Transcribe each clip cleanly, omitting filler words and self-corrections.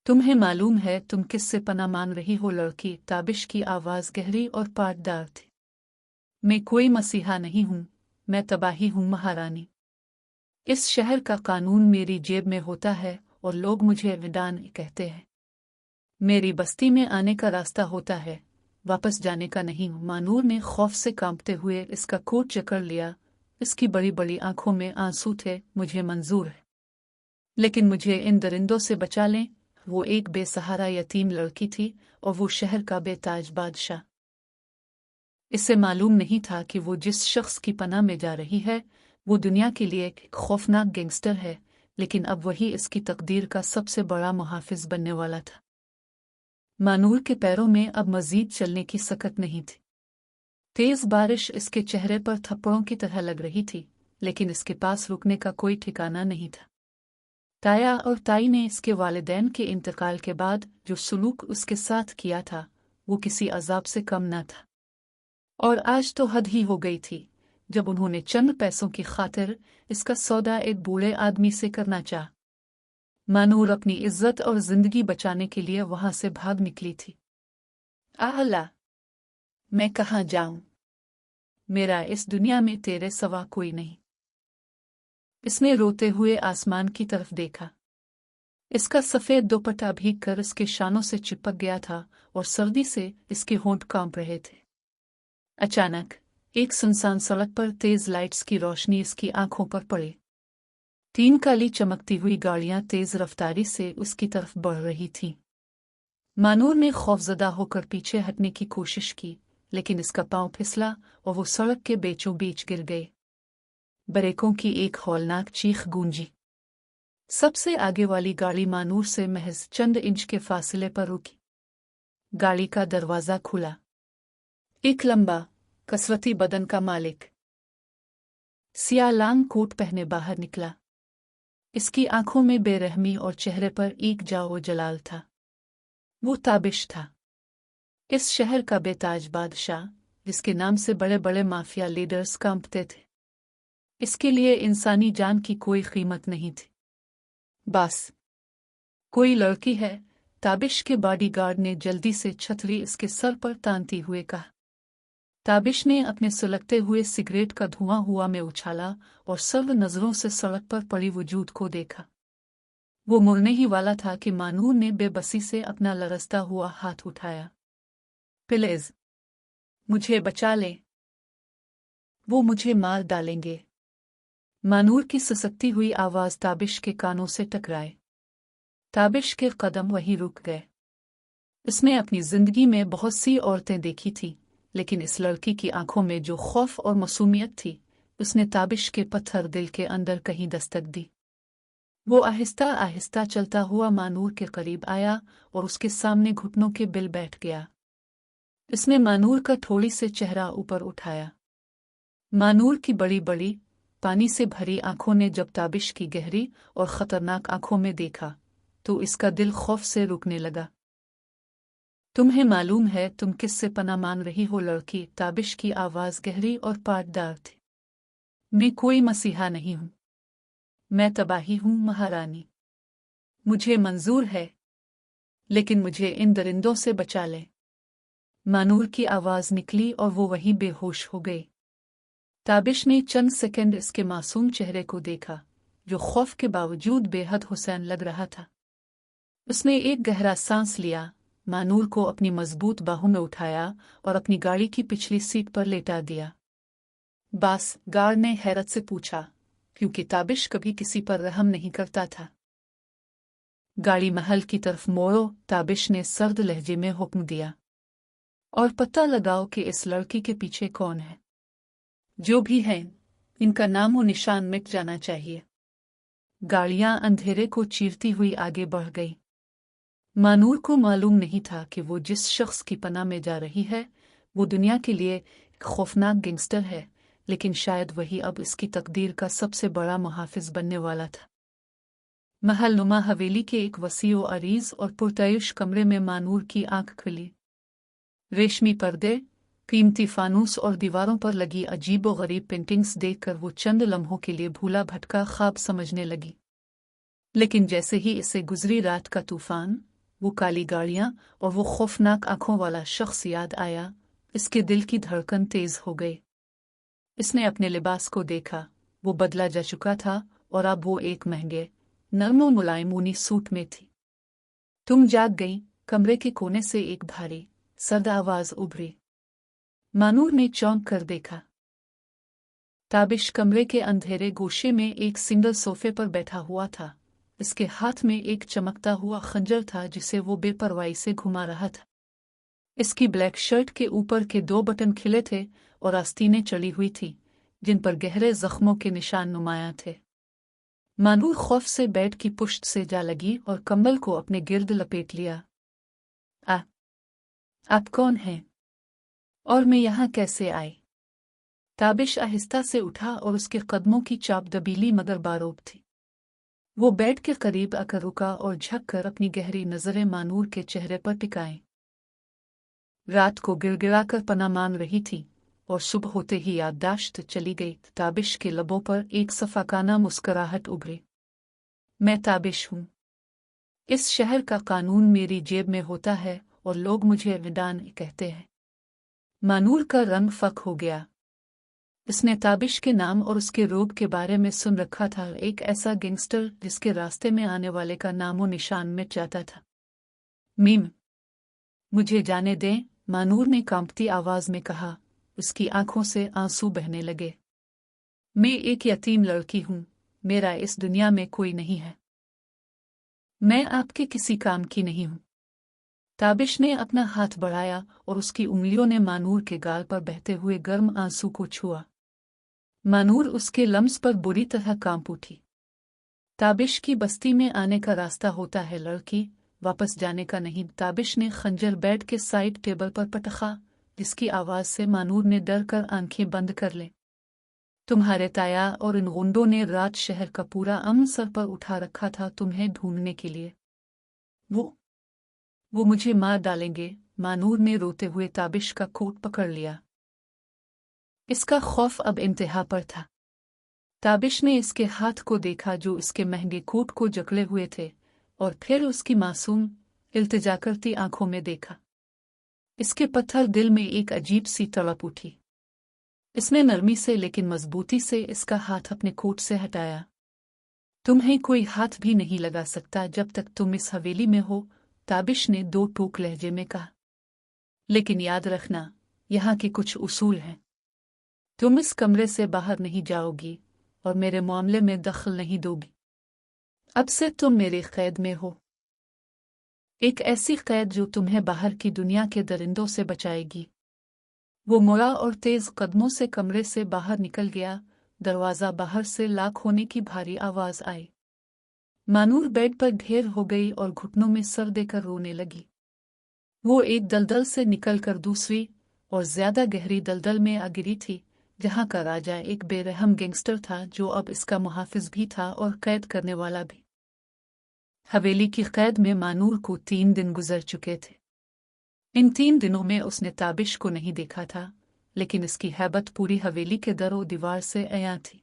तुम्हें मालूम है तुम किससे पनाह मांग रही हो लड़की? ताबिश की आवाज गहरी और पाटदार थी। मैं कोई मसीहा नहीं हूँ, मैं तबाही हूँ महारानी। इस शहर का कानून मेरी जेब में होता है और लोग मुझे विडान कहते हैं। मेरी बस्ती में आने का रास्ता होता है, वापस जाने का नहीं। मानूर ने खौफ से कांपते हुए इसका कोट जकड़ लिया। इसकी बड़ी बड़ी आंखों में आंसू थे। मुझे मंजूर है, लेकिन मुझे इन दरिंदों से बचा लें। वो एक बेसहारा यतीम लड़की थी और वो शहर का बेताज बादशाह। इसे मालूम नहीं था कि वो जिस शख्स की पनाह में जा रही है वो दुनिया के लिए एक खौफनाक गैंगस्टर है, लेकिन अब वही इसकी तकदीर का सबसे बड़ा मुहाफिज बनने वाला था। मानूर के पैरों में अब मजीद चलने की सकत नहीं थी। तेज बारिश इसके चेहरे पर थप्पड़ों की तरह लग रही थी, लेकिन इसके पास रुकने का कोई ठिकाना नहीं था। ताया और ताई ने इसके वालिदैन के इंतकाल के बाद जो सुलूक उसके साथ किया था वो किसी अजाब से कम न था। और आज तो हद ही हो गई थी जब उन्होंने चंद पैसों की खातिर इसका सौदा एक बूढ़े आदमी से करना चाहा। मानूर अपनी इज्जत और जिंदगी बचाने के लिए वहां से भाग निकली थी। अल्लाह, मैं कहाँ जाऊं? मेरा इस दुनिया में तेरे सिवा कोई नहीं। इसने रोते हुए आसमान की तरफ देखा। इसका सफेद दोपट्टा भीग कर इसके शानों से चिपक गया था और सर्दी से इसके होंठ कांप रहे थे। अचानक एक सुनसान सड़क पर तेज लाइट्स की रोशनी इसकी आंखों पर पड़ी। 3 काली चमकती हुई गाड़ियां तेज रफ्तारी से उसकी तरफ बढ़ रही थीं। मानूर ने खौफजदा होकर पीछे हटने की कोशिश की, लेकिन इसका पांव फिसला और वो सड़क के बीचों बीच गिर गए। ब्रेकों की एक हौलनाक चीख गूंजी। सबसे आगे वाली गाड़ी मानूर से महज चंद इंच के फासले पर रुकी। गाड़ी का दरवाजा खुला। एक लंबा कसरती बदन का मालिक सियाह लांग कोट पहने बाहर निकला। इसकी आंखों में बेरहमी और चेहरे पर एक जाओ जलाल था। वो ताबिश था, इस शहर का बेताज बादशाह, जिसके नाम से बड़े बड़े माफिया लीडर्स कांपते थे। इसके लिए इंसानी जान की कोई कीमत नहीं थी। बस कोई लड़की है, ताबिश के बॉडीगार्ड ने जल्दी से छतरी इसके सर पर तानती हुए कहा। ताबिश ने अपने सुलगते हुए सिगरेट का धुआं हुआ में उछाला और सर्व नजरों से सड़क पर पड़ी वजूद को देखा। वो मुड़ने ही वाला था कि मानूर ने बेबसी से अपना लरसता हुआ हाथ उठाया। प्लीज मुझे बचा ले, वो मुझे मार डालेंगे। मानूर की ससकती हुई आवाज ताबिश के कानों से टकराए। ताबिश के कदम वहीं रुक गए। इसने अपनी जिंदगी में बहुत सी औरतें देखी थी, लेकिन इस लड़की की आंखों में जो खौफ और मासूमियत थी, उसने ताबिश के पत्थर दिल के अंदर कहीं दस्तक दी। वो आहिस्ता आहिस्ता चलता हुआ मानूर के करीब आया और उसके सामने घुटनों के बिल बैठ गया। इसने मानूर का थोड़ी से चेहरा ऊपर उठाया। मानूर की बड़ी बड़ी पानी से भरी आंखों ने जब ताबिश की गहरी और खतरनाक आंखों में देखा तो इसका दिल खौफ से रुकने लगा। तुम्हें मालूम है तुम किससे पनाह मांग रही हो लड़की? ताबिश की आवाज गहरी और पाटदार थी। मैं कोई मसीहा नहीं हूं, मैं तबाही हूं महारानी। मुझे मंजूर है, लेकिन मुझे इन दरिंदों से बचा ले। मानूर की आवाज निकली और वो वहीं बेहोश हो गई। ताबिश ने चंद सेकंड इसके मासूम चेहरे को देखा, जो खौफ के बावजूद बेहद हुसैन लग रहा था। उसने एक गहरा सांस लिया, मानूर को अपनी मजबूत बाहों में उठाया और अपनी गाड़ी की पिछली सीट पर लेटा दिया। बस, गार्ड ने हैरत से पूछा, क्योंकि ताबिश कभी किसी पर रहम नहीं करता था। गाड़ी महल की तरफ मोड़ो, ताबिश ने सर्द लहजे में हुक्म दिया, और पता लगाओ कि इस लड़की के पीछे कौन है। जो भी है, इनका नामो निशान मिट जाना चाहिए। गाड़ियां अंधेरे को चीरती हुई आगे बढ़ गई। मानूर को मालूम नहीं था कि वो जिस शख्स की पनाह में जा रही है वो दुनिया के लिए एक खौफनाक गैंगस्टर है, लेकिन शायद वही अब इसकी तकदीर का सबसे बड़ा मुहाफिज बनने वाला था। महलनुमा हवेली के एक वसीओ अरीज और पुरतयुश कमरे में मानूर की आंख खुली। रेशमी पर्दे, कीमती फानूस और दीवारों पर लगी अजीबो गरीब पेंटिंग्स देखकर वो चंद लम्हों के लिए भूला भटका ख्वाब समझने लगी। लेकिन जैसे ही इसे गुजरी रात का तूफान, वो काली गाड़ियां और वो खौफनाक आंखों वाला शख्स याद आया। इसके दिल की धड़कन तेज हो गई। इसने अपने लिबास को देखा। वो बदला जा चुका था और अब वो एक महंगे नरम और मुलायम ऊनी सूट में थी। तुम जाग गई। कमरे के कोने से एक भारी सर्द आवाज उभरी। मानूर ने चौंक कर देखा। ताबिश कमरे के अंधेरे गोशे में एक सिंगल सोफे पर बैठा हुआ था। इसके हाथ में एक चमकता हुआ खंजर था जिसे वो बेपरवाही से घुमा रहा था। इसकी ब्लैक शर्ट के ऊपर के 2 बटन खिले थे और आस्तीनें चढ़ी हुई थी जिन पर गहरे जख्मों के निशान नुमायां थे। मानूर खौफ से बेड की पुश्त से जा लगी और कंबल को अपने गिर्द लपेट लिया। आप कौन हैं? और मैं यहाँ कैसे आई? ताबिश आहिस्ता से उठा और उसके कदमों की चाप दबीली मगर बारोब थी। वो बेड के करीब आकर रुका और झुककर अपनी गहरी नजरें मानूर के चेहरे पर टिकाई। रात को गिड़गिड़ाकर पनाह मांग रही थी और सुबह होते ही याददाश्त चली गई। ताबिश के लबों पर एक सफाकाना मुस्कुराहट उभरी। मैं ताबिश हूँ। इस शहर का कानून मेरी जेब में होता है और लोग मुझे विदान कहते हैं। मानूर का रंग फक हो गया। इसने ताबिश के नाम और उसके रोग के बारे में सुन रखा था, एक ऐसा गैंगस्टर जिसके रास्ते में आने वाले का नामो निशान मिट जाता था। मीम, मुझे जाने दें, मानूर ने कांपती आवाज में कहा। उसकी आंखों से आंसू बहने लगे। मैं एक यतीम लड़की हूं। मेरा इस दुनिया में कोई नहीं है। मैं आपके किसी काम की नहीं हूं। ताबिश ने अपना हाथ बढ़ाया और उसकी उंगलियों ने मानूर के गाल पर बहते हुए गर्म आंसू को छुआ। मानूर उसके लम्स पर बुरी तरह कांप उठी। ताबिश की बस्ती में आने का रास्ता होता है लड़की, वापस जाने का नहीं। ताबिश ने खंजर बेड के साइड टेबल पर पटखा, जिसकी आवाज से मानूर ने डर कर आंखें बंद कर ले। तुम्हारे ताया और इन गुंडों ने रात शहर का पूरा अमन सर पर उठा रखा था तुम्हें ढूंढने के लिए। वो मुझे मार डालेंगे। मानूर ने रोते हुए ताबिश का कोट पकड़ लिया। इसका खौफ अब इंतहा पर था। ताबिश ने इसके हाथ को देखा जो इसके महंगे कोट को जकड़े हुए थे, और फिर उसकी मासूम इल्तिजा करती आंखों में देखा। इसके पत्थर दिल में एक अजीब सी तड़प उठी। इसने नरमी से लेकिन मजबूती से इसका हाथ अपने कोट से हटाया। तुम्हें कोई हाथ भी नहीं लगा सकता जब तक तुम इस हवेली में हो, ताबिश ने 2 टूक लहजे में कहा। लेकिन याद रखना, यहाँ के कुछ उसूल हैं। तुम इस कमरे से बाहर नहीं जाओगी और मेरे मामले में दखल नहीं दोगी। अब से तुम मेरे कैद में हो, एक ऐसी कैद जो तुम्हें बाहर की दुनिया के दरिंदों से बचाएगी। वो मुड़ा और तेज कदमों से कमरे से बाहर निकल गया। दरवाजा बाहर से लॉक होने की भारी आवाज आई। मानूर बेड पर ढेर हो गई और घुटनों में सर देकर रोने लगी। वो एक दलदल से निकलकर दूसरी और ज्यादा गहरी दलदल में आ गिरी थी, जहां का राजा एक बेरहम गैंगस्टर था जो अब इसका मुहाफिज भी था और कैद करने वाला भी। हवेली की कैद में मानूर को 3 दिन गुजर चुके थे। इन 3 दिनों में उसने ताबिश को नहीं देखा था, लेकिन इसकी हैबत पूरी हवेली के दरो दीवार से अयां थी।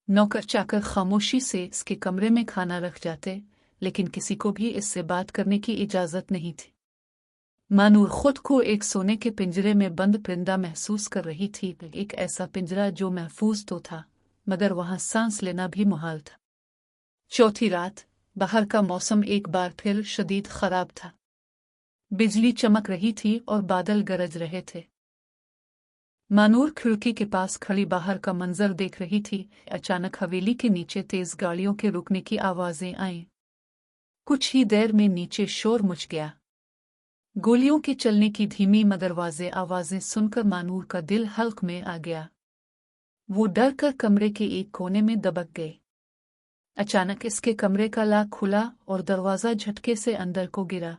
नौकर चाकर खामोशी से इसके कमरे में खाना रख जाते, लेकिन किसी को भी इससे बात करने की इजाजत नहीं थी। मानूर खुद को एक सोने के पिंजरे में बंद परिंदा महसूस कर रही थी, एक ऐसा पिंजरा जो महफूज तो था मगर वहां सांस लेना भी मुहाल था। चौथी रात, बाहर का मौसम एक बार फिर शदीद खराब था। बिजली चमक रही थी और बादल गरज रहे थे। मानूर खिड़की के पास खड़ी बाहर का मंजर देख रही थी। अचानक हवेली के नीचे तेज गाड़ियों के रुकने की आवाजें आईं। कुछ ही देर में नीचे शोर मच गया। गोलियों के चलने की धीमी मगर वाज़े आवाजें सुनकर मानूर का दिल हल्क में आ गया। वो डर कर कमरे के एक कोने में दबक गए। अचानक इसके कमरे का लॉक खुला और दरवाजा झटके से अंदर को गिरा।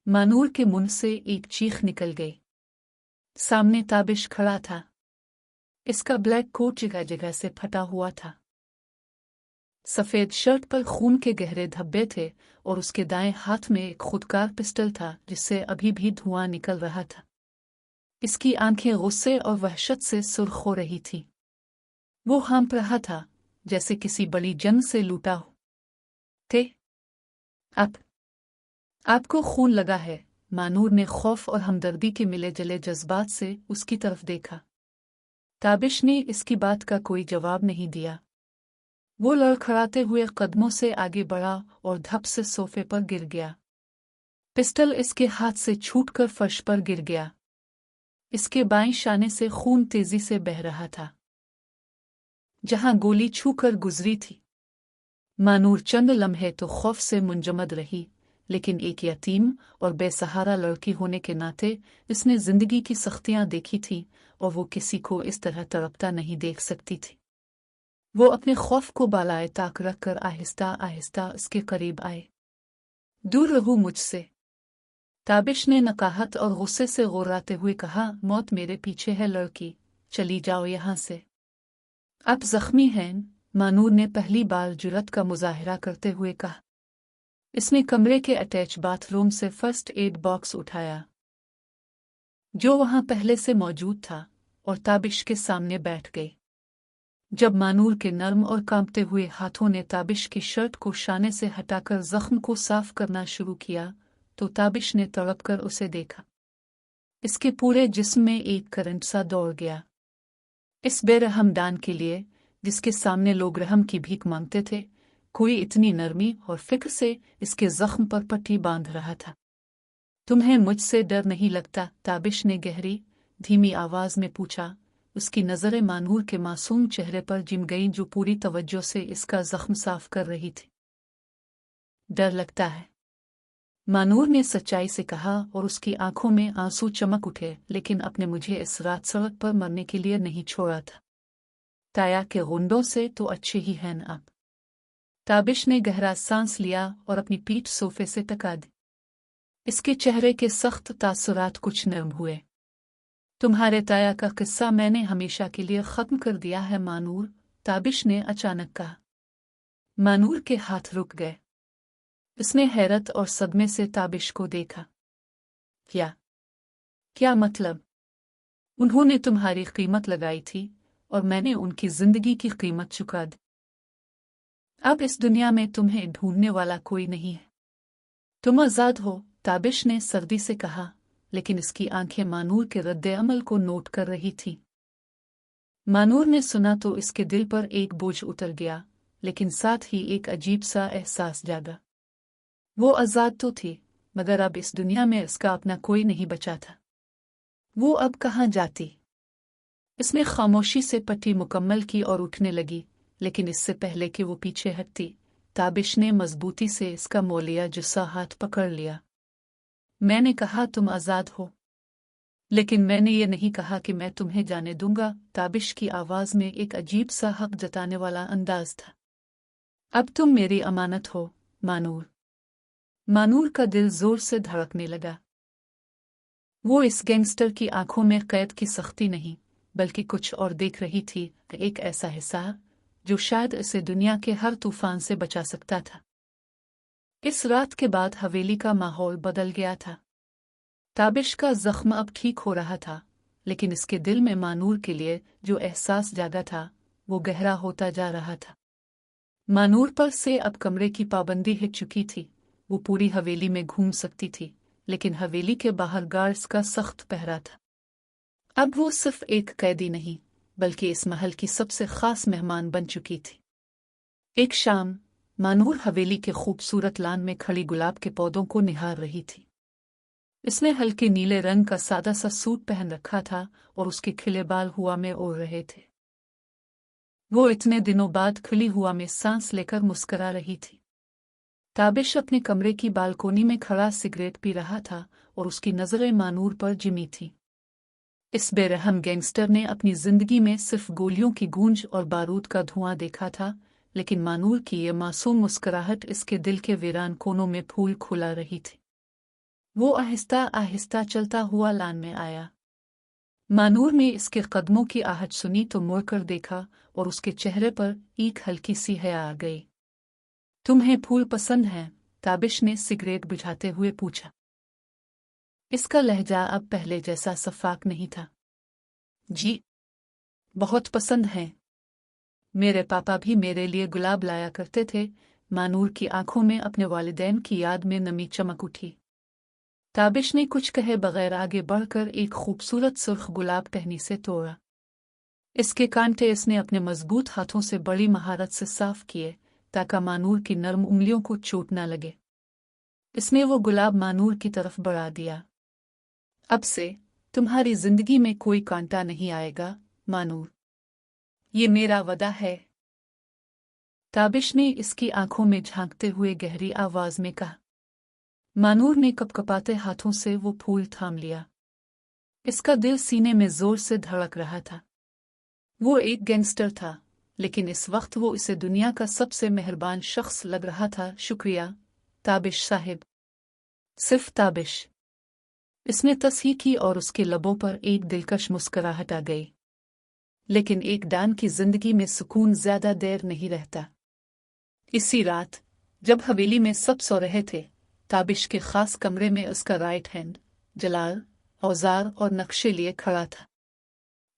मानूर के मुंह से एक चीख निकल गई। सामने ताबिश खड़ा था। इसका ब्लैक कोट जगह जगह से फटा हुआ था। सफेद शर्ट पर खून के गहरे धब्बे थे और उसके दाएं हाथ में एक खुदकार पिस्टल था जिससे अभी भी धुआं निकल रहा था। इसकी आंखें गुस्से और वहशत से सुर्ख हो रही थीं। वो हाँफ रहा था जैसे किसी बड़ी जंग से लूटा हो। आप आपको खून लगा है? मानूर ने खौफ और हमदर्दी के मिले जले जज्बात से उसकी तरफ देखा। ताबिश ने इसकी बात का कोई जवाब नहीं दिया। वो लड़खड़ाते हुए कदमों से आगे बढ़ा और धप से सोफे पर गिर गया। पिस्टल इसके हाथ से छूटकर फर्श पर गिर गया। इसके बाएं शाने से खून तेजी से बह रहा था, जहां गोली छूकर गुजरी थी। मानूर चंद लम्हे तो खौफ से मुंजमद रही, लेकिन एक यतीम और बेसहारा लड़की होने के नाते इसने जिंदगी की सख्तियां देखी थी और वो किसी को इस तरह तड़पता नहीं देख सकती थी। वो अपने खौफ को बालाए ताक रखकर आहिस्ता आहिस्ता उसके करीब आए। दूर रहो मुझसे, ताबिश ने नकाहत और गुस्से से गुर्राते हुए कहा। मौत मेरे पीछे है लड़की, चली जाओ यहां से। आप जख्मी हैं, मानूर ने पहली बार जुर्रत का मुजाहिरा करते हुए कहा। इसने कमरे के अटैच बाथरूम से फर्स्ट एड बॉक्स उठाया, जो वहां पहले से मौजूद था, और ताबिश के सामने बैठ गई। जब मानूर के नर्म और कांपते हुए हाथों ने ताबिश की शर्ट को शाने से हटाकर जख्म को साफ करना शुरू किया, तो ताबिश ने तड़पकर उसे देखा। इसके पूरे जिस्म में एक करंट सा दौड़ गया। इस बेरहम दान के लिए, जिसके सामने लोग रहम की भीख मांगते थे, कोई इतनी नरमी और फिक्र से इसके जख्म पर पट्टी बांध रहा था। तुम्हें मुझसे डर नहीं लगता? ताबिश ने गहरी, धीमी आवाज में पूछा। उसकी नजरें मानूर के मासूम चेहरे पर जिम गईं, जो पूरी तवज्जो से इसका जख्म साफ कर रही थी। डर लगता है, मानूर ने सच्चाई से कहा, और उसकी आंखों में आंसू चमक उठे। लेकिन अपने मुझे इस रात सड़क पर मरने के लिए नहीं छोड़ा था। ताया के गुंडों से तो अच्छे ही हैं आप। ताबिश ने गहरा सांस लिया और अपनी पीठ सोफे से टका दी। इसके चेहरे के सख्त तासुरात कुछ नरम हुए। तुम्हारे ताया का किस्सा मैंने हमेशा के लिए खत्म कर दिया है मानूर, ताबिश ने अचानक कहा। मानूर के हाथ रुक गए। उसने हैरत और सदमे से ताबिश को देखा। क्या मतलब? उन्होंने तुम्हारी कीमत लगाई थी और मैंने उनकी जिंदगी की कीमत चुका दी। अब इस दुनिया में तुम्हें ढूंढने वाला कोई नहीं है। तुम आजाद हो, ताबिश ने सर्दी से कहा, लेकिन इसकी आंखें मानूर के रद्द-ए-अमल को नोट कर रही थीं। मानूर ने सुना तो इसके दिल पर एक बोझ उतर गया, लेकिन साथ ही एक अजीब सा एहसास जागा। वो आजाद तो थी, मगर अब इस दुनिया में इसका अपना कोई नहीं बचा था। वो अब कहाँ जाती? इसने खामोशी से पट्टी मुकम्मल की और उठने लगी, लेकिन इससे पहले कि वो पीछे हटती, ताबिश ने मजबूती से इसका मोलिया जुस्सा हाथ पकड़ लिया। मैंने कहा तुम आजाद हो, लेकिन मैंने ये नहीं कहा कि मैं तुम्हें जाने दूंगा। ताबिश की आवाज में एक अजीब सा हक जताने वाला अंदाज था। अब तुम मेरी अमानत हो, मानूर। मानूर का दिल जोर से धड़कने लगा। वो इस गैंगस्टर की आंखों में कैद की सख्ती नहीं, बल्कि कुछ और देख रही थी, एक ऐसा हिस्सा जो शायद इसे दुनिया के हर तूफान से बचा सकता था। इस रात के बाद हवेली का माहौल बदल गया था। ताबिश का जख्म अब ठीक हो रहा था, लेकिन इसके दिल में मानूर के लिए जो एहसास जागा था, वो गहरा होता जा रहा था। मानूर पर से अब कमरे की पाबंदी हिट चुकी थी। वो पूरी हवेली में घूम सकती थी, लेकिन हवेली के बाहर गार्ड्स का सख्त पहरा था। अब वो सिर्फ एक कैदी नहीं, बल्कि इस महल की सबसे खास मेहमान बन चुकी थी। एक शाम, मानूर हवेली के खूबसूरत लान में खड़ी गुलाब के पौधों को निहार रही थी। इसने हल्के नीले रंग का सादा सा सूट पहन रखा था और उसके खिले बाल हुआ में उड़ रहे थे। वो इतने दिनों बाद खुली हुआ में सांस लेकर मुस्करा रही थी। ताबिश अपने कमरे की बालकोनी में खड़ा सिगरेट पी रहा था और उसकी नजरें मानूर पर जिमी थीं। इस बेरहम गैंगस्टर ने अपनी जिंदगी में सिर्फ गोलियों की गूंज और बारूद का धुआं देखा था, लेकिन मानूर की ये मासूम मुस्कुराहट इसके दिल के वीरान कोनों में फूल खुला रही थी। वो आहिस्ता आहिस्ता चलता हुआ लान में आया। मानूर ने इसके कदमों की आहट सुनी तो मुड़कर देखा और उसके चेहरे पर एक हल्की सी हया आ गई। तुम्हें फूल पसंद हैं? ताबिश ने सिगरेट बुझाते हुए पूछा। इसका लहजा अब पहले जैसा सफाक नहीं था। जी, बहुत पसंद हैं। मेरे पापा भी मेरे लिए गुलाब लाया करते थे, मानूर की आंखों में अपने वालिदैन की याद में नमी चमक उठी। ताबिश ने कुछ कहे बगैर आगे बढ़कर एक खूबसूरत सुर्ख गुलाब टहनी से तोड़ा। इसके कांटे इसने अपने मजबूत हाथों से बड़ी महारत से साफ किए ताकि मानूर की नर्म उंगलियों को चोट न लगे। इसने वो गुलाब मानूर की तरफ बढ़ा दिया। अब से तुम्हारी जिंदगी में कोई कांटा नहीं आएगा मानूर, ये मेरा वदा है। ताबिश ने इसकी आंखों में झांकते हुए गहरी आवाज में कहा। मानूर ने कपकपाते हाथों से वो फूल थाम लिया। इसका दिल सीने में जोर से धड़क रहा था। वो एक गैंगस्टर था, लेकिन इस वक्त वो इसे दुनिया का सबसे मेहरबान शख्स लग रहा था। शुक्रिया ताबिश साहिब। सिर्फ ताबिश। इसने तस्हीह की और उसके लबों पर एक दिलकश मुस्कुराहट आ गई। लेकिन एक डॉन की जिंदगी में सुकून ज्यादा देर नहीं रहता। इसी रात जब हवेली में सब सो रहे थे, ताबिश के खास कमरे में उसका राइट हैंड जलाल औजार और नक्शे लिए खड़ा था।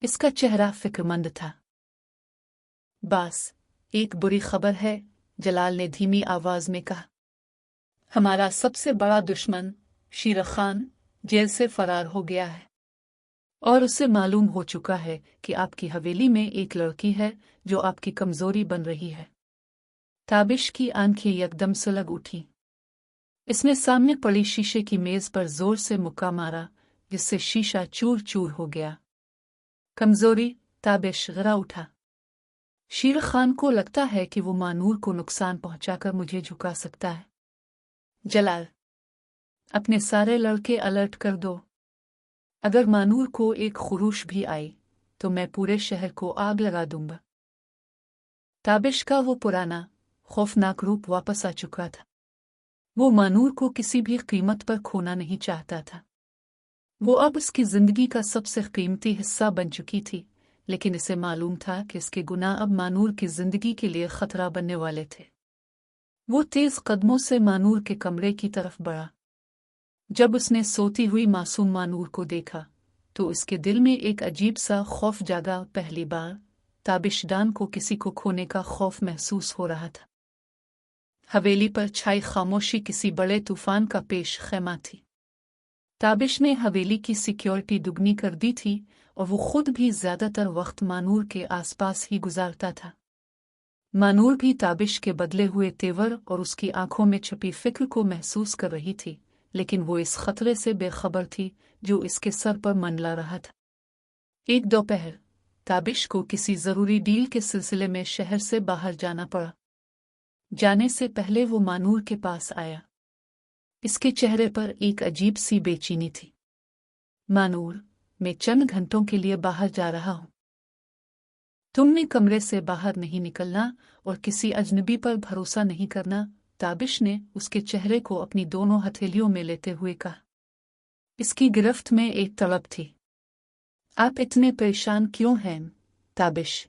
इसका चेहरा फिक्रमंद था। बास, एक बुरी खबर है, जलाल ने धीमी आवाज में कहा। हमारा सबसे बड़ा दुश्मन शीर खान जेल से फरार हो गया है और उसे मालूम हो चुका है कि आपकी हवेली में एक लड़की है जो आपकी कमजोरी बन रही है। ताबिश की आंखें यकदम सुलग उठी। इसने सामने पड़ी शीशे की मेज पर जोर से मुक्का मारा, जिससे शीशा चूर चूर हो गया। कमजोरी? ताबिश गरा उठा। शीर खान को लगता है कि वो मानूर को नुकसान पहुंचाकर मुझे झुका सकता है। जलाल, अपने सारे लड़के अलर्ट कर दो। अगर मानूर को एक खुरूश भी आई तो मैं पूरे शहर को आग लगा दूंगा। ताबिश का वो पुराना खौफनाक रूप वापस आ चुका था। वो मानूर को किसी भी कीमत पर खोना नहीं चाहता था। वो अब उसकी जिंदगी का सबसे कीमती हिस्सा बन चुकी थी, लेकिन इसे मालूम था कि इसके गुनाह अब मानूर की जिंदगी के लिए खतरा बनने वाले थे। वो तेज कदमों से मानूर के कमरे की तरफ बढ़ा। जब उसने सोती हुई मासूम मानूर को देखा तो उसके दिल में एक अजीब सा खौफ जागा। पहली बार ताबिशदान को किसी को खोने का खौफ महसूस हो रहा था। हवेली पर छाई खामोशी किसी बड़े तूफान का पेश खैमा थी। ताबिश ने हवेली की सिक्योरिटी दुगनी कर दी थी और वो खुद भी ज्यादातर वक्त मानूर के आसपास ही गुजारता था। मानूर भी ताबिश के बदले हुए तेवर और उसकी आंखों में छुपी फिक्र को महसूस कर रही थी, लेकिन वो इस खतरे से बेखबर थी जो इसके सर पर मंडला रहा था। एक दोपहर ताबिश को किसी जरूरी डील के सिलसिले में शहर से बाहर जाना पड़ा। जाने से पहले वो मानूर के पास आया। इसके चेहरे पर एक अजीब सी बेचैनी थी। मानूर, मैं चंद घंटों के लिए बाहर जा रहा हूं। तुमने कमरे से बाहर नहीं निकलना और किसी अजनबी पर भरोसा नहीं करना, ताबिश ने उसके चेहरे को अपनी दोनों हथेलियों में लेते हुए कहा। इसकी गिरफ्त में एक तड़प थी। आप इतने परेशान क्यों हैं ताबिश?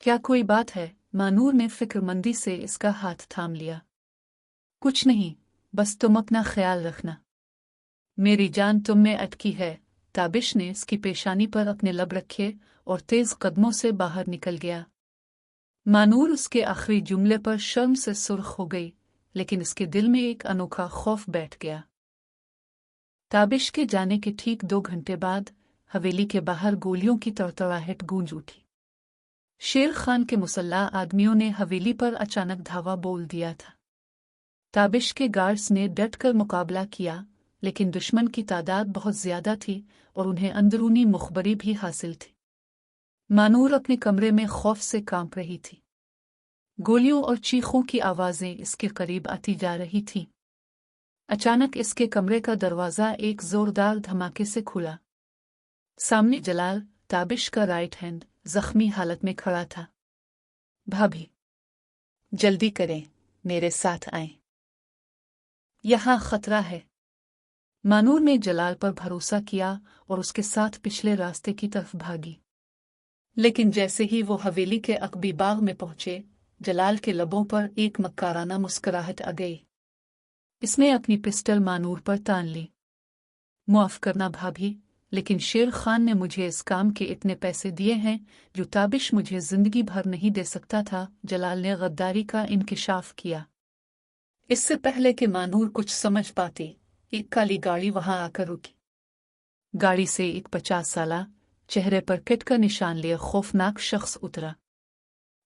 क्या कोई बात है? मानूर ने फिक्रमंदी से इसका हाथ थाम लिया। कुछ नहीं, बस तुम अपना ख्याल रखना। मेरी जान तुम में अटकी है। ताबिश ने इसकी पेशानी पर अपने लब रखे और तेज कदमों से बाहर निकल गया। मानूर उसके आखिरी जुमले पर शर्म से सुर्ख हो गई, लेकिन इसके दिल में एक अनोखा खौफ बैठ गया। ताबिश के जाने के ठीक 2 घंटे बाद हवेली के बाहर गोलियों की तड़तड़ाहट गूंज उठी। शेर खान के मुसल्लाह आदमियों ने हवेली पर अचानक धावा बोल दिया था। ताबिश के गार्ड्स ने डटकर मुकाबला किया, लेकिन दुश्मन की तादाद बहुत ज्यादा थी और उन्हें अंदरूनी मुखबरी भी हासिल थी। मानूर अपने कमरे में खौफ से कांप रही थी। गोलियों और चीखों की आवाजें इसके करीब आती जा रही थीं। अचानक इसके कमरे का दरवाजा एक जोरदार धमाके से खुला। सामने जलाल, ताबिश का राइट हैंड, जख्मी हालत में खड़ा था। भाभी, जल्दी करें, मेरे साथ आएं। यहां खतरा है। मानूर ने जलाल पर भरोसा किया और उसके साथ पिछले रास्ते की तरफ भागी। लेकिन जैसे ही वो हवेली के अकबी बाग में पहुंचे, जलाल के लबों पर एक मक्काराना मुस्कुराहट आ गई। इसने अपनी पिस्टल मानूर पर तान ली। मुआफ करना भाभी, लेकिन शेर खान ने मुझे इस काम के इतने पैसे दिए हैं जो ताबिश मुझे जिंदगी भर नहीं दे सकता था। जलाल ने गद्दारी का इंकिशाफ किया। इससे पहले कि मानूर कुछ समझ पाती, एक काली गाड़ी वहां आकर रुकी। गाड़ी से एक 50 साला, चेहरे पर पिट का निशान लिए खौफनाक शख्स उतरा।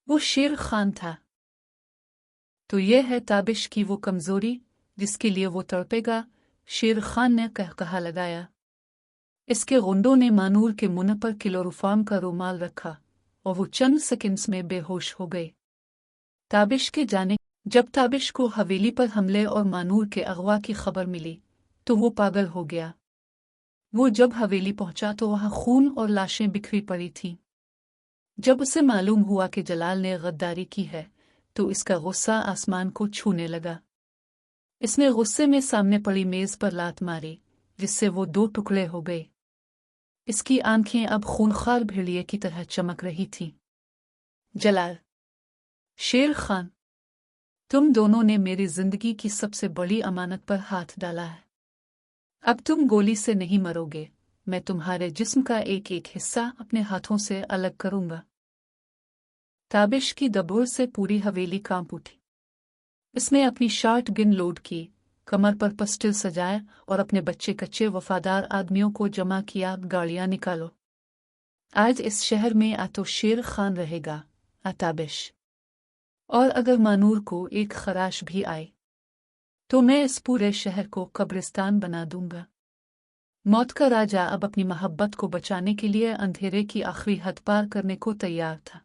वो शेर खान था। तो यह है ताबिश की वो कमजोरी जिसके लिए वो तड़पेगा, शेर खान ने कहा लगाया। इसके गुंडों ने मानूर के मुंह पर क्लोरोफॉर्म का रुमाल रखा और वो चंद सेकंड्स में बेहोश हो गए। ताबिश के जाने जब ताबिश को हवेली पर हमले और मानूर के अगवा की खबर मिली तो वो पागल हो गया। वो जब हवेली पहुंचा तो वहां खून और लाशें बिखरी पड़ी थीं। जब उसे मालूम हुआ कि जलाल ने गद्दारी की है तो इसका गुस्सा आसमान को छूने लगा। इसने गुस्से में सामने पड़ी मेज पर लात मारी जिससे वो 2 टुकड़े हो गए। इसकी आंखें अब खूनखार भेड़िए की तरह चमक रही थीं। जलाल, शेर खान, तुम दोनों ने मेरी जिंदगी की सबसे बड़ी अमानत पर हाथ डाला है। अब तुम गोली से नहीं मरोगे। मैं तुम्हारे जिस्म का एक एक हिस्सा अपने हाथों से अलग करूंगा। ताबिश की दबोर से पूरी हवेली कांप उठी। इसने अपनी शॉर्ट गन लोड की, कमर पर पिस्टल सजाए और अपने बच्चे कच्चे वफादार आदमियों को जमा किया। गाड़ियां निकालो। आज इस शहर में आ तो शेर खान रहेगा, आ ताबिश। और अगर मानूर को एक खराश भी आए तो मैं इस पूरे शहर को कब्रिस्तान बना दूंगा। मौत का राजा अब अपनी मोहब्बत को बचाने के लिए अंधेरे की आखिरी हद पार करने को तैयार था।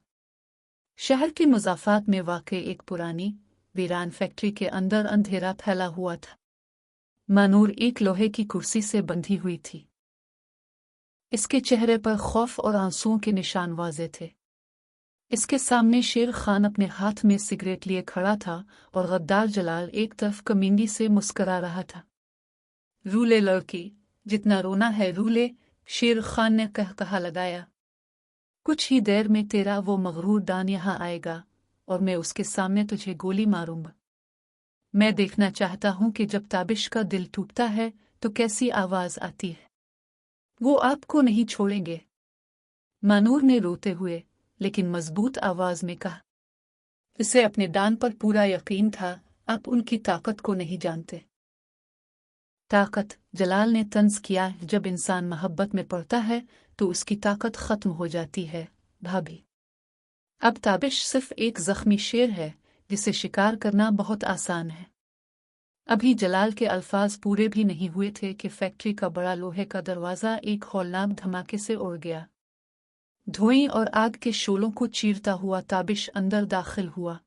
शहर के मुज़ाफ़ात में वाक़ई एक पुरानी वीरान फैक्ट्री के अंदर अंधेरा फैला हुआ था। मानूर एक लोहे की कुर्सी से बंधी हुई थी। इसके चेहरे पर खौफ और आंसुओं के निशान वाज़े थे। इसके सामने शेर खान अपने हाथ में सिगरेट लिए खड़ा था और गद्दार जलाल एक तरफ कमीनी से मुस्करा रहा था। रूले लड़की, जितना रोना है रूले, शेर खान ने कहा लगाया। कुछ ही देर में तेरा वो मगरूर दान यहाँ आएगा और मैं उसके सामने तुझे गोली मारूंगा। मैं देखना चाहता हूं कि जब ताबिश का दिल टूटता है तो कैसी आवाज आती है। वो आपको नहीं छोड़ेंगे। मानूर ने रोते हुए लेकिन मजबूत आवाज में कहा। इसे अपने दान पर पूरा यकीन था। आप उनकी ताकत को नहीं जानते। ताकत, जलाल ने तंज किया, जब इंसान मोहब्बत में पड़ता है तो उसकी ताकत खत्म हो जाती है भाभी। अब ताबिश सिर्फ एक जख्मी शेर है जिसे शिकार करना बहुत आसान है। अभी जलाल के अल्फाज पूरे भी नहीं हुए थे कि फैक्ट्री का बड़ा लोहे का दरवाज़ा एक हौलनाक धमाके से उड़ गया। धुएं और आग के शोलों को चीरता हुआ ताबिश अंदर दाखिल हुआ।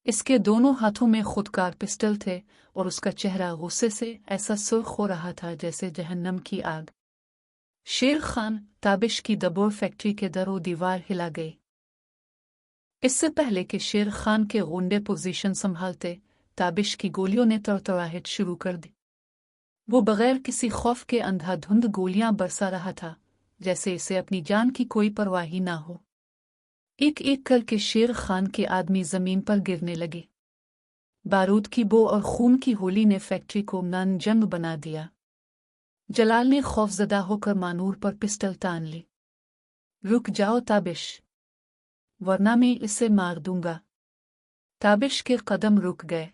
इसके दोनों हाथों में खुदकार पिस्टल थे और उसका चेहरा गुस्से से ऐसा सुर्ख हो रहा था जैसे जहन्नम की आग। शेर खान, ताबिश की दबोर फैक्ट्री के दरो दीवार हिला गई। इससे पहले कि शेर खान के गुंडे पोजीशन संभालते, ताबिश की गोलियों ने तड़तड़ाहट शुरू कर दी। वो बगैर किसी खौफ के अंधाधुंध गोलियां बरसा रहा था, जैसे इसे अपनी जान की कोई परवाह ही ना हो। एक एक करके शेर खान के आदमी जमीन पर गिरने लगे। बारूद की बो और खून की होली ने फैक्ट्री को नंजम बना दिया। जलाल ने खौफजदा होकर मानूर पर पिस्टल तान ली। रुक जाओ ताबिश, वरना मैं इसे मार दूंगा। ताबिश के कदम रुक गए।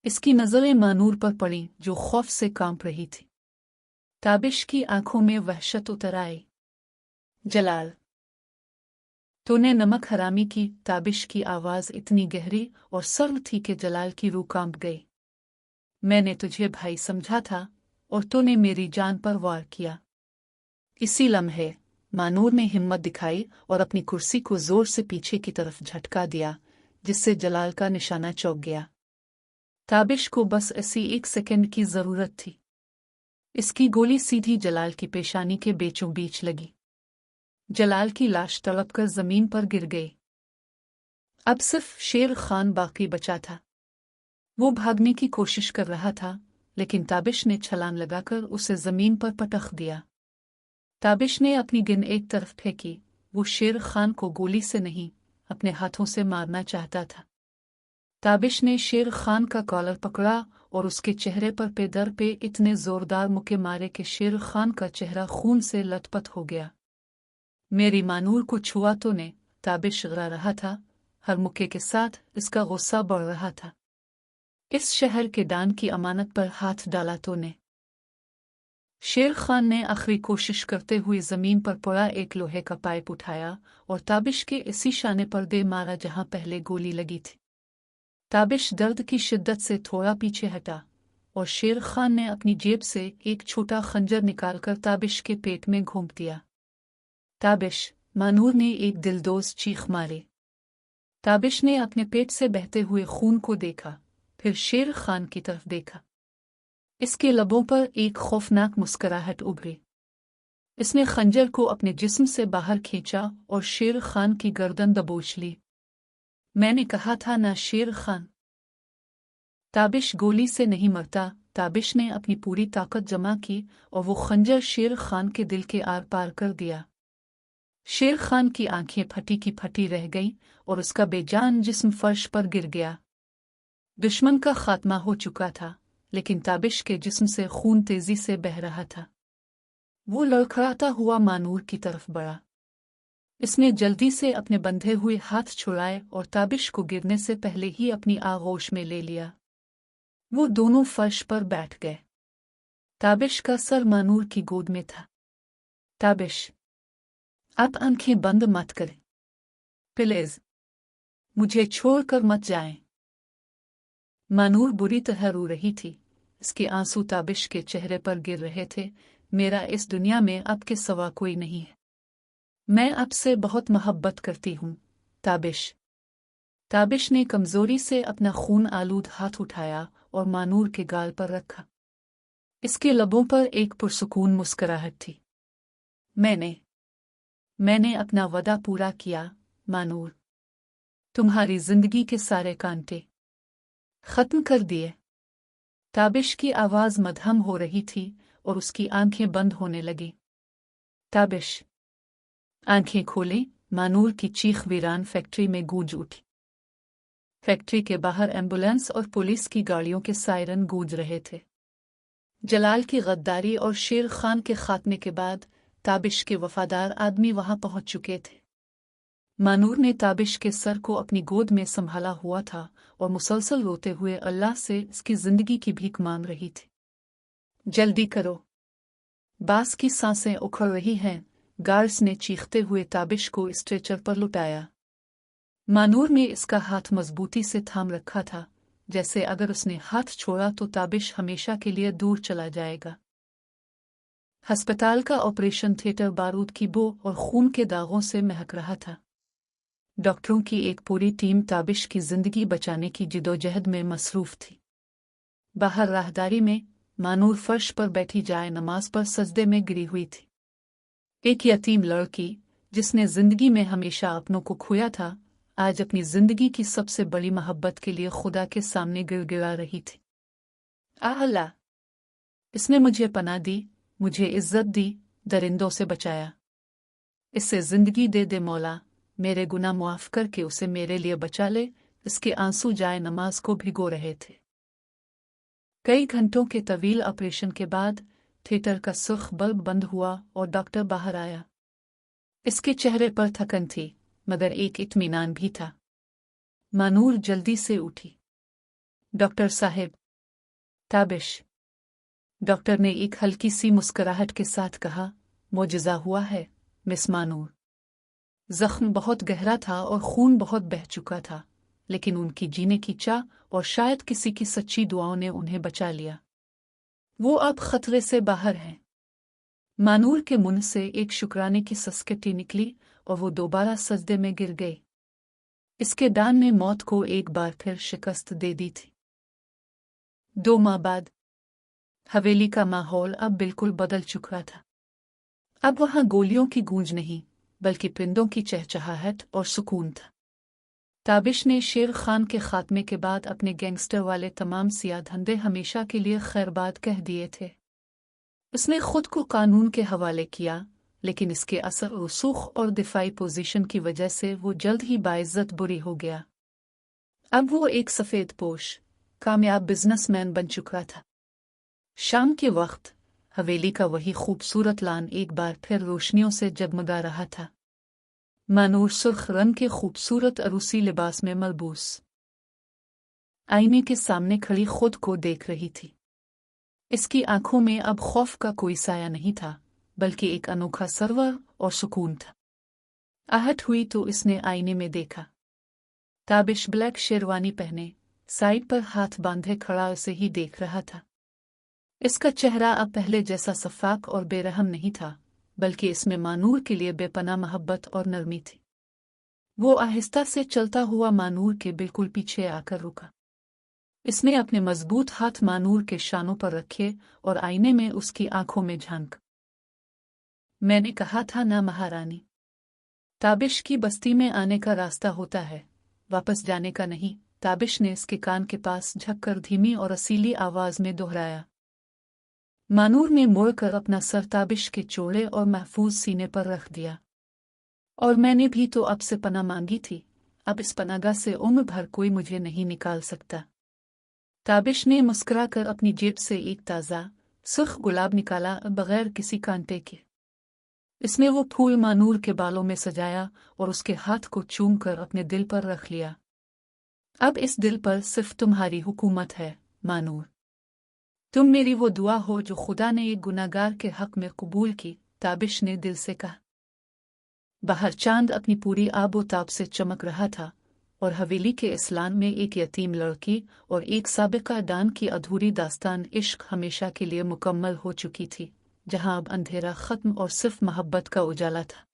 इसकी नजरें मानूर पर पड़ी जो खौफ से कांप रही थी। ताबिश की आंखों में वहशत उतर आई। जलाल, तूने नमक हरामी की। ताबिश की आवाज इतनी गहरी और सर्द थी कि जलाल की रूह कांप गई। मैंने तुझे भाई समझा था और तूने मेरी जान पर वार किया। इसी लम्हे मानूर ने हिम्मत दिखाई और अपनी कुर्सी को जोर से पीछे की तरफ झटका दिया, जिससे जलाल का निशाना चौंक गया। ताबिश को बस ऐसी 1 सेकंड की जरूरत थी। इसकी गोली सीधी जलाल की पेशानी के बीचों बीच लगी। जलाल की लाश तड़पकर जमीन पर गिर गई। अब सिर्फ शेर खान बाकी बचा था। वो भागने की कोशिश कर रहा था, लेकिन ताबिश ने छलांग लगाकर उसे जमीन पर पटक दिया। ताबिश ने अपनी गन एक तरफ फेंकी। वो शेर खान को गोली से नहीं, अपने हाथों से मारना चाहता था। ताबिश ने शेर खान का कॉलर पकड़ा और उसके चेहरे पर पे दर पे इतने जोरदार मुक्के मारे कि शेर खान का चेहरा खून से लथपथ हो गया। मेरी मानूर को छुआ तो ने, ताबिश गिरा रहा था। हर मुक्के के साथ इसका गुस्सा बढ़ रहा था। इस शहर के दान की अमानत पर हाथ डाला तो ने। शेर खान ने आखिरी कोशिश करते हुए जमीन पर पड़ा एक लोहे का पाइप उठाया और ताबिश के इसी शाने पर दे मारा जहां पहले गोली लगी थी। ताबिश दर्द की शिद्दत से थोड़ा पीछे हटा और शेर खान ने अपनी जेब से एक छोटा खंजर निकालकर ताबिश के पेट में घोंप दिया। ताबिश, मानूर ने एक दिलदोज चीख मारी। ताबिश ने अपने पेट से बहते हुए खून को देखा, फिर शेर खान की तरफ देखा। इसके लबों पर एक खौफनाक मुस्कुराहट उभरी। इसने खंजर को अपने जिस्म से बाहर खींचा और शेर खान की गर्दन दबोच ली। मैंने कहा था ना शेर खान। ताबिश गोली से नहीं मरता। ताबिश ने अपनी पूरी ताकत जमा की और वो खंजर शेर खान के दिल के आर पार कर दिया। शेर खान की आंखें फटी की फटी रह गईं और उसका बेजान जिस्म फर्श पर गिर गया। दुश्मन का खात्मा हो चुका था, लेकिन ताबिश के जिस्म से खून तेजी से बह रहा था। वो लड़खड़ाता हुआ मानूर की तरफ बढ़ा। इसने जल्दी से अपने बंधे हुए हाथ छुड़ाए और ताबिश को गिरने से पहले ही अपनी आगोश में ले लिया। वो दोनों फर्श पर बैठ गए। ताबिश का सर मानूर की गोद में था। ताबिश, आप आंखें बंद मत करें प्लीज, मुझे छोड़कर मत जाएं। मानूर बुरी तरह रो रही थी। इसके आंसू ताबिश के चेहरे पर गिर रहे थे। मेरा इस दुनिया में आपके सिवा कोई नहीं है। मैं आपसे बहुत मोहब्बत करती हूँ ताबिश। ताबिश ने कमजोरी से अपना खून आलूद हाथ उठाया और मानूर के गाल पर रखा। इसके लबों पर एक पुरसुकून मुस्कुराहट थी। मैंने अपना वादा पूरा किया मानूर। तुम्हारी जिंदगी के सारे कांटे खत्म कर दिए। ताबिश की आवाज मध्यम हो रही थी और उसकी आंखें बंद होने लगी। ताबिश, आंखें खोले। मानूर की चीख वीरान फैक्ट्री में गूंज उठी। फैक्ट्री के बाहर एम्बुलेंस और पुलिस की गाड़ियों के सायरन गूंज रहे थे। जलाल की गद्दारी और शेर खान के खात्मे के बाद ताबिश के वफादार आदमी वहां पहुंच चुके थे। मानूर ने ताबिश के सर को अपनी गोद में संभाला हुआ था और मुसलसल रोते हुए अल्लाह से इसकी जिंदगी की भीख मांग रही थी। जल्दी करो, बास की सांसें उखड़ रही हैं। गार्ड्स ने चीखते हुए ताबिश को स्ट्रेचर पर लुटाया। मानूर ने इसका हाथ मजबूती से थाम रखा था, जैसे अगर उसने हाथ छोड़ा तो ताबिश हमेशा के लिए दूर चला जाएगा। अस्पताल का ऑपरेशन थिएटर बारूद की बू और खून के दागों से महक रहा था। डॉक्टरों की एक पूरी टीम ताबिश की जिंदगी बचाने की जिदोजहद में मसरूफ थी। बाहर राहदारी में मानूर फर्श पर बैठी जाए नमाज पर सजदे में गिरी हुई थी। एक यतीम लड़की जिसने जिंदगी में हमेशा अपनों को खोया था, आज अपनी जिंदगी की सबसे बड़ी मोहब्बत के लिए खुदा के सामने गिड़गिड़ा रही थी। अल्लाह, इसने मुझे पनाह दी, मुझे इज्जत दी, दरिंदों से बचाया। इससे जिंदगी दे दे मौला, मेरे गुनाह मुआफ करके उसे मेरे लिए बचा ले। इसके आंसू जाए नमाज को भिगो रहे थे। कई घंटों के तवील ऑपरेशन के बाद थिएटर का सुर्ख बल्ब बंद हुआ और डॉक्टर बाहर आया। इसके चेहरे पर थकन थी, मगर एक इत्मीनान भी था। मानूर जल्दी से उठी। डॉक्टर साहब। ताबिश। डॉक्टर ने एक हल्की सी मुस्कुराहट के साथ कहा, मोजज़ा हुआ है मिस मानूर। जख्म बहुत गहरा था और खून बहुत बह चुका था, लेकिन उनकी जीने की चाह और शायद किसी की सच्ची दुआओं ने उन्हें बचा लिया। वो अब खतरे से बाहर हैं। मानूर के मुंह से एक शुक्राने की सस्कटी निकली और वो दोबारा सजदे में गिर गई। इसके दान ने मौत को एक बार फिर शिकस्त दे दी थी। 2 माह बाद हवेली का माहौल अब बिल्कुल बदल चुका था। अब वहां गोलियों की गूंज नहीं, बल्कि परिंदों की चहचहाहट और सुकून था। ताबिश ने शेर खान के खात्मे के बाद अपने गैंगस्टर वाले तमाम सियाह धंधे हमेशा के लिए खैरबाद कह दिए थे। उसने खुद को कानून के हवाले किया, लेकिन इसके असर रसूख और दिफाई पोजीशन की वजह से वो जल्द ही बाइज्जत बुरी हो गया। अब वो एक सफ़ेद पोश कामयाब बिजनेसमैन बन चुका था। शाम के वक्त हवेली का वही खूबसूरत लान एक बार फिर रोशनियों से जगमगा रहा था। मानूर सुर्ख रंग के खूबसूरत अरूसी लिबास में मलबूस आईने के सामने खड़ी खुद को देख रही थी। इसकी आंखों में अब खौफ का कोई साया नहीं था, बल्कि एक अनोखा सरवर और सुकून था। आहट हुई तो इसने आईने में देखा। ताबिश ब्लैक शेरवानी पहने साइड पर हाथ बांधे खड़ा उसे ही देख रहा था। इसका चेहरा अब पहले जैसा सफाक और बेरहम नहीं था, बल्कि इसमें मानूर के लिए बेपनाह मोहब्बत और नरमी थी। वो आहिस्ता से चलता हुआ मानूर के बिल्कुल पीछे आकर रुका। इसने अपने मजबूत हाथ मानूर के शानों पर रखे और आईने में उसकी आंखों में झांक। मैंने कहा था ना महारानी, ताबिश की बस्ती में आने का रास्ता होता है, वापस जाने का नहीं। ताबिश ने इसके कान के पास झुककर धीमी और असीली आवाज में दोहराया। मानूर ने मुड़कर अपना सर ताबिश के चौड़े और महफूज सीने पर रख दिया। और मैंने भी तो अब से पनाह मांगी थी, अब इस पनाहगाह से उम्र भर कोई मुझे नहीं निकाल सकता। ताबिश ने मुस्कुराकर अपनी जेब से एक ताज़ा सुर्ख गुलाब निकाला बगैर किसी कांटे के। इसने वो फूल मानूर के बालों में सजाया और उसके हाथ को चूम कर अपने दिल पर रख लिया। अब इस दिल पर सिर्फ तुम्हारी हुकूमत है मानूर। तुम मेरी वो दुआ हो जो खुदा ने एक गुनाहगार के हक में कबूल की, ताबिश ने दिल से कहा। बाहर चांद अपनी पूरी आबोताब से चमक रहा था और हवेली के इस्लान में एक यतीम लड़की और एक साबिका दान की अधूरी दास्तान इश्क हमेशा के लिए मुकम्मल हो चुकी थी, जहां अब अंधेरा खत्म और सिर्फ मोहब्बत का उजाला था।